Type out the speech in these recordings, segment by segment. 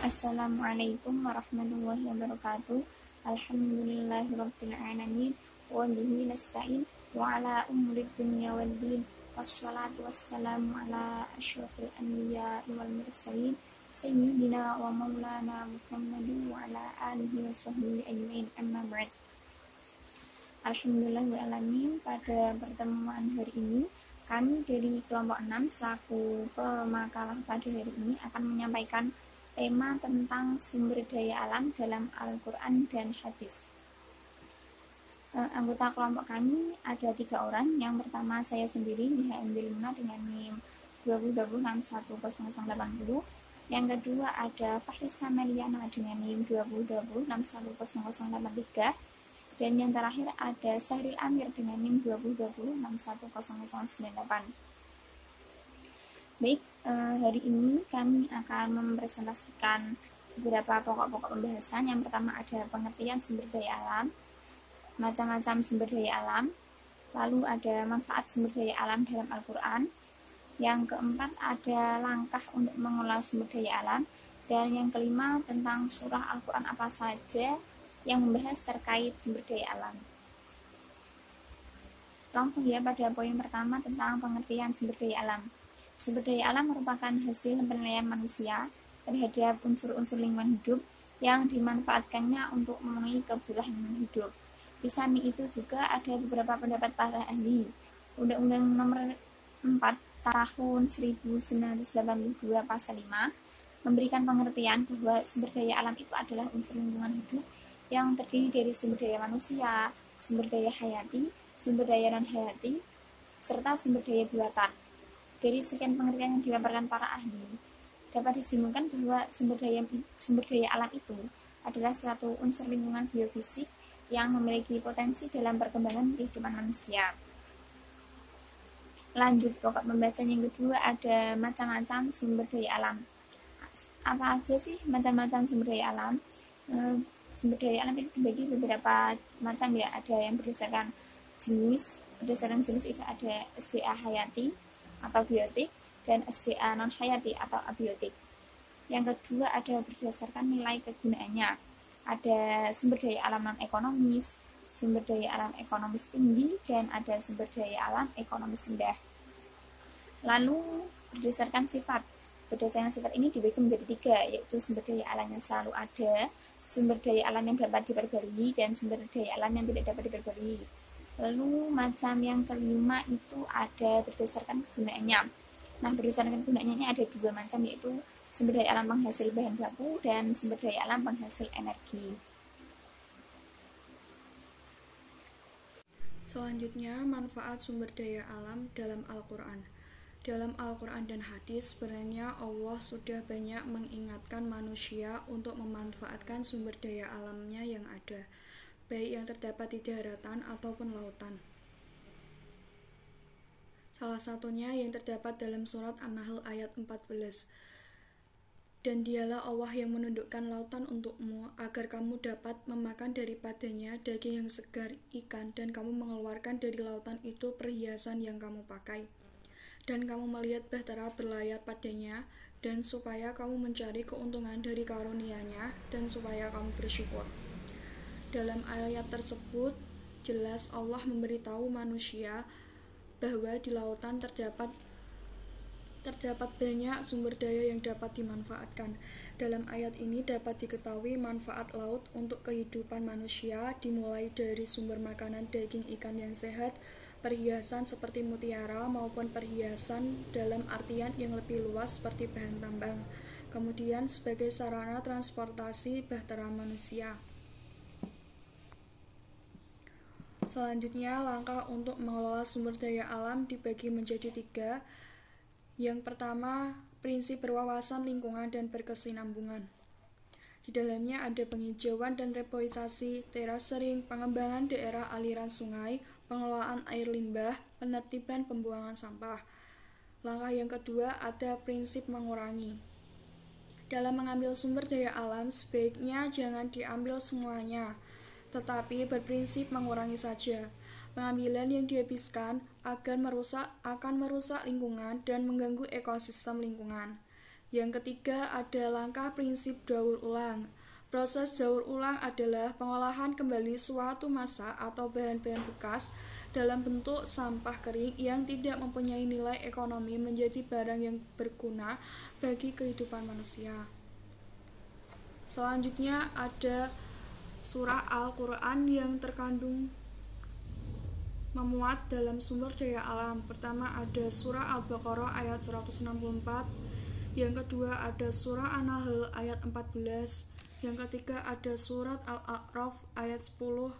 Assalamualaikum warahmatullahi wabarakatuh. Alhamdulillahirabbil alamin wa bihi nasta'in wa ala umuri dunya waddin. Wassalatu wassalamu ala asyrafil anbiya'i wal mursalin sayyidina wa maulana Muhammadin wa ala alihi wa sahbihi ajmain. Amma ba'd. Alhamdulillahirabbil alamin, pada pertemuan hari ini kami dari kelompok 6 selaku pemakalah pada hari ini akan menyampaikan tema tentang sumber daya alam dalam Al-Quran dan Hadis. Anggota kelompok kami ada 3 orang. Yang pertama saya sendiri, Niha Luna dengan NIM 2020610080. Yang kedua ada Fahrisa Meliana dengan NIM 2020610083. Dan yang terakhir ada Sahril Amir dengan NIM 2020610098. Baik, hari ini kami akan mempresentasikan beberapa pokok-pokok pembahasan. Yang pertama ada pengertian sumber daya alam, macam-macam sumber daya alam, lalu ada manfaat sumber daya alam dalam Al-Quran. Yang keempat ada langkah untuk mengelola sumber daya alam, dan yang kelima tentang surah Al-Quran apa saja yang membahas terkait sumber daya alam. Langsung ya pada poin pertama tentang pengertian sumber daya alam. Sumber daya alam merupakan hasil penilaian manusia terhadap unsur-unsur lingkungan hidup yang dimanfaatkannya untuk memenuhi kebutuhan hidup. Di samping itu juga ada beberapa pendapat para ahli. Undang-Undang Nomor 4 Tahun 1982 Pasal 5 memberikan pengertian bahwa sumber daya alam itu adalah unsur lingkungan hidup yang terdiri dari sumber daya manusia, sumber daya hayati, sumber daya non-hayati, serta sumber daya buatan. Dari sekian pengertian yang dipaparkan para ahli, dapat disimpulkan bahwa sumber daya alam itu adalah suatu unsur lingkungan biofisik yang memiliki potensi dalam perkembangan kehidupan manusia. Lanjut pokok pembacaan yang kedua ada macam-macam sumber daya alam. Apa aja sih macam-macam sumber daya alam? Sumber daya alam itu dibagi beberapa macam ya. Ada yang berdasarkan jenis itu ada SDA hayati atau biotik, dan SDA non-hayati atau abiotik. Yang kedua ada berdasarkan nilai kegunaannya. Ada sumber daya alam non-ekonomis, sumber daya alam ekonomis tinggi, dan ada sumber daya alam ekonomis rendah. Lalu berdasarkan sifat. Berdasarkan sifat ini dibagi menjadi 3, yaitu sumber daya alam yang selalu ada, sumber daya alam yang dapat diperbarui, dan sumber daya alam yang tidak dapat diperbarui. Lalu macam yang kelima itu ada berdasarkan kegunaannya. Nah, berdasarkan kegunaannya ini ada 2 macam, yaitu sumber daya alam penghasil bahan baku dan sumber daya alam penghasil energi. Selanjutnya, manfaat sumber daya alam dalam Al-Quran. Dalam Al-Quran dan Hadis, sebenarnya Allah sudah banyak mengingatkan manusia untuk memanfaatkan sumber daya alamnya yang ada, baik yang terdapat di daratan ataupun lautan. Salah satunya yang terdapat dalam surat An-Nahl ayat 14. Dan dialah Allah yang menundukkan lautan untukmu, agar kamu dapat memakan daripadanya daging yang segar ikan, dan kamu mengeluarkan dari lautan itu perhiasan yang kamu pakai. Dan kamu melihat bahtera berlayar padanya, dan supaya kamu mencari keuntungan dari karunia-Nya, dan supaya kamu bersyukur. Dalam ayat tersebut, jelas Allah memberitahu manusia bahwa di lautan terdapat banyak sumber daya yang dapat dimanfaatkan. Dalam ayat ini dapat diketahui manfaat laut untuk kehidupan manusia, dimulai dari sumber makanan daging ikan yang sehat, perhiasan seperti mutiara, maupun perhiasan dalam artian yang lebih luas seperti bahan tambang. Kemudian sebagai sarana transportasi bahtera manusia. Selanjutnya, langkah untuk mengelola sumber daya alam dibagi menjadi 3. Yang pertama, prinsip berwawasan lingkungan dan berkesinambungan. Di dalamnya ada penghijauan dan reboisasi, terasering, pengembangan daerah aliran sungai, pengelolaan air limbah, penertiban pembuangan sampah. Langkah yang kedua ada prinsip mengurangi. Dalam mengambil sumber daya alam, sebaiknya jangan diambil semuanya, tetapi berprinsip mengurangi saja. Pengambilan yang dihabiskan akan merusak lingkungan dan mengganggu ekosistem lingkungan. Yang ketiga ada langkah prinsip daur ulang. Proses daur ulang adalah pengolahan kembali suatu massa atau bahan-bahan bekas dalam bentuk sampah kering yang tidak mempunyai nilai ekonomi menjadi barang yang berguna bagi kehidupan manusia. Selanjutnya ada surah Al-Quran yang terkandung memuat dalam sumber daya alam. Pertama ada surah Al-Baqarah ayat 164, yang kedua ada surah An-Nahl ayat 14, yang ketiga ada surat Al-A'raf ayat 10,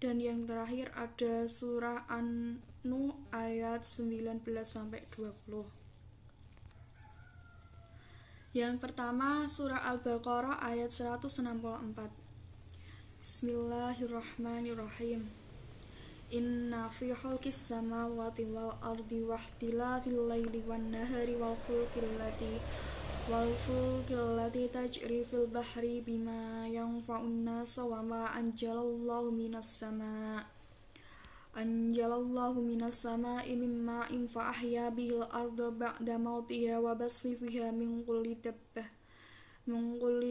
dan yang terakhir ada surah An-Nuh ayat 19-20. Yang pertama surah Al-Baqarah ayat 164. Bismillahirrahmanirrahim. Inna fi khalqis samawati wal ardi wahtilafil laili wan nahari wal fulkil lati tajri fil bahri bima yanfa'un nasa wa ma anjalallahu minas sama'i mimma fa ahya bihil arda ba'da mautiha wa bassa fiha min kulli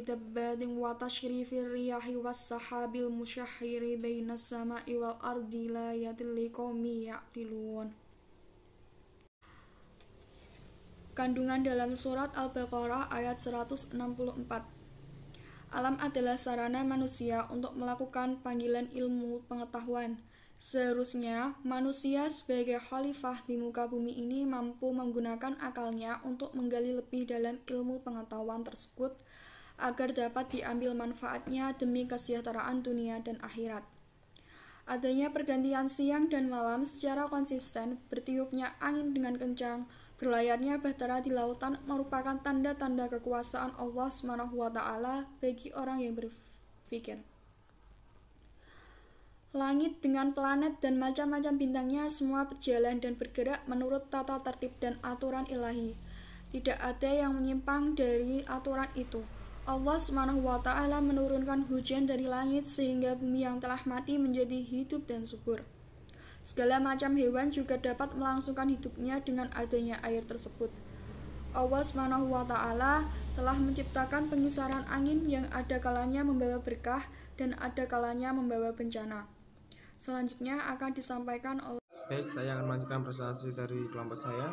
dabbatin wa tashrifir riyahi was sahabil musyahhiri bainas sama'i wal ardi la liqaumi ya'qilun. Kandungan dalam surat Al-Baqarah ayat 164. Alam adalah sarana manusia untuk melakukan panggilan ilmu pengetahuan. Seharusnya manusia sebagai khalifah di muka bumi ini mampu menggunakan akalnya untuk menggali lebih dalam ilmu pengetahuan tersebut agar dapat diambil manfaatnya demi kesejahteraan dunia dan akhirat. Adanya pergantian siang dan malam secara konsisten, bertiupnya angin dengan kencang, berlayarnya bahtera di lautan merupakan tanda-tanda kekuasaan Allah SWT bagi orang yang berpikir. Langit dengan planet dan macam-macam bintangnya semua berjalan dan bergerak menurut tata tertib dan aturan ilahi. Tidak ada yang menyimpang dari aturan itu. Allah SWT menurunkan hujan dari langit sehingga bumi yang telah mati menjadi hidup dan subur. Segala macam hewan juga dapat melangsungkan hidupnya dengan adanya air tersebut. Allah SWT telah menciptakan pengisaran angin yang ada kalanya membawa berkah dan ada kalanya membawa bencana. Selanjutnya akan disampaikan oleh... Baik, saya akan melanjutkan presentasi dari kelompok saya.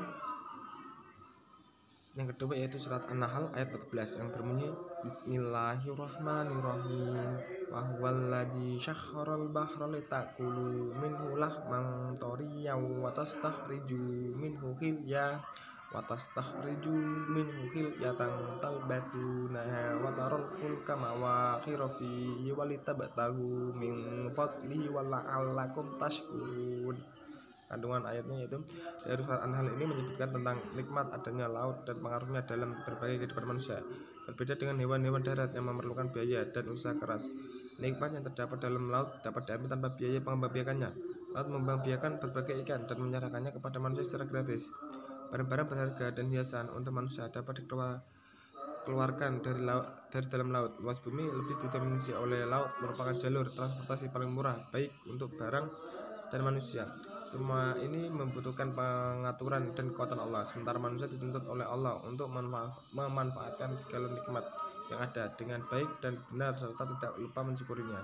Yang kedua yaitu surat An-Nahl ayat 14 yang berbunyi Bismillahirrahmanirrahim. Wa huwallazi syakharal bahra litakulu minhu lahman thariyan wa tastakhriju minhu hilyatan talbasunaha wa taral fulka mawakhira fihi wa litabtaghu min fadlihi wa la'allakum tashkurun. Kandungan ayatnya yaitu dari surat An-Nahl ini menyebutkan tentang nikmat adanya laut dan pengaruhnya dalam berbagai kehidupan manusia. Berbeda dengan hewan-hewan darat yang memerlukan biaya dan usaha keras, nikmat yang terdapat dalam laut dapat diambil tanpa biaya pengembang-biakannya. Laut mengembang-biakan berbagai ikan dan menyerahkannya kepada manusia secara gratis. Barang-barang berharga dan hiasan untuk manusia dapat dikeluarkan dari dalam laut. Luas bumi lebih didominasi oleh laut merupakan jalur transportasi paling murah baik untuk barang dan manusia. Semua ini membutuhkan pengaturan dan kekuatan Allah, sementara manusia dituntut oleh Allah untuk memanfaatkan segala nikmat yang ada dengan baik dan benar serta tidak lupa mensyukurinya.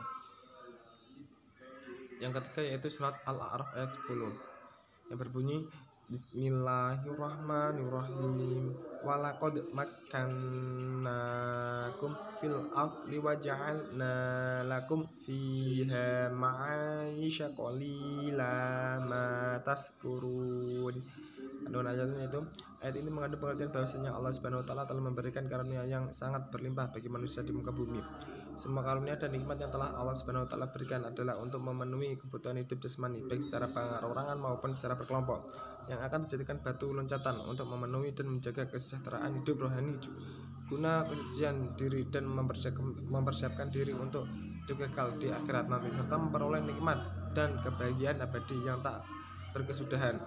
Yang ketiga yaitu surat Al-A'raf ayat 10 yang berbunyi Bismillahirrahmanirrahim. Walaqad makkannakum fil ardi wa ja'alna lakum fiha ma'aisha qalila ma tazkurun. Kandungan ayatnya itu ayat ini mengandung pengertian bahwasanya Allah Subhanahu wa taala telah memberikan karunia yang sangat berlimpah bagi manusia di muka bumi. Semua karunia dan nikmat yang telah Allah Subhanahu wa taala berikan adalah untuk memenuhi kebutuhan hidup jasmani baik secara perorangan maupun secara berkelompok, yang akan dijadikan batu loncatan untuk memenuhi dan menjaga kesejahteraan hidup rohani guna kesucian diri dan mempersiapkan diri untuk hidup kekal di akhirat nanti serta memperoleh nikmat dan kebahagiaan abadi yang tak berkesudahan.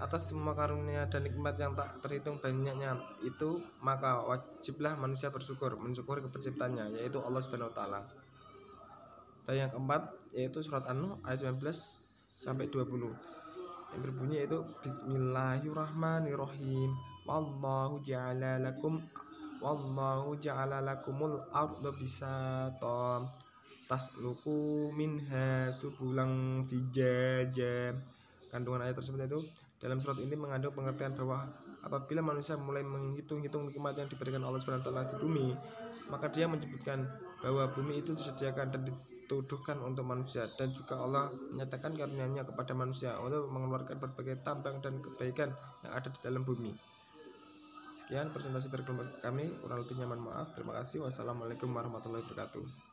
Atas semua karunia dan nikmat yang tak terhitung banyaknya itu, maka wajiblah manusia mensyukuri penciptanya, yaitu Allah Subhanahu wa taala. Dan yang keempat yaitu surat An-Nuh ayat 19-20 yang berbunyi yaitu Bismillahirrahmanirrahim. Wallahu ja'ala lakum wallahu ja'ala lakumul arda bisata tasluku minha subulan fijaja. Kandungan ayat tersebut itu dalam surat ini mengandung pengertian bahwa apabila manusia mulai menghitung-hitung nikmat yang diberikan Allah Subhanahu wa taala di bumi, maka dia menyebutkan bahwa bumi itu disediakan dan dituduhkan untuk manusia, dan juga Allah menyatakan karunia-Nya kepada manusia untuk mengeluarkan berbagai tambang dan kebaikan yang ada di dalam bumi. Sekian presentasi dari kelompok kami, kurang lebihnya mohon maaf. Terima kasih. Wassalamualaikum warahmatullahi wabarakatuh.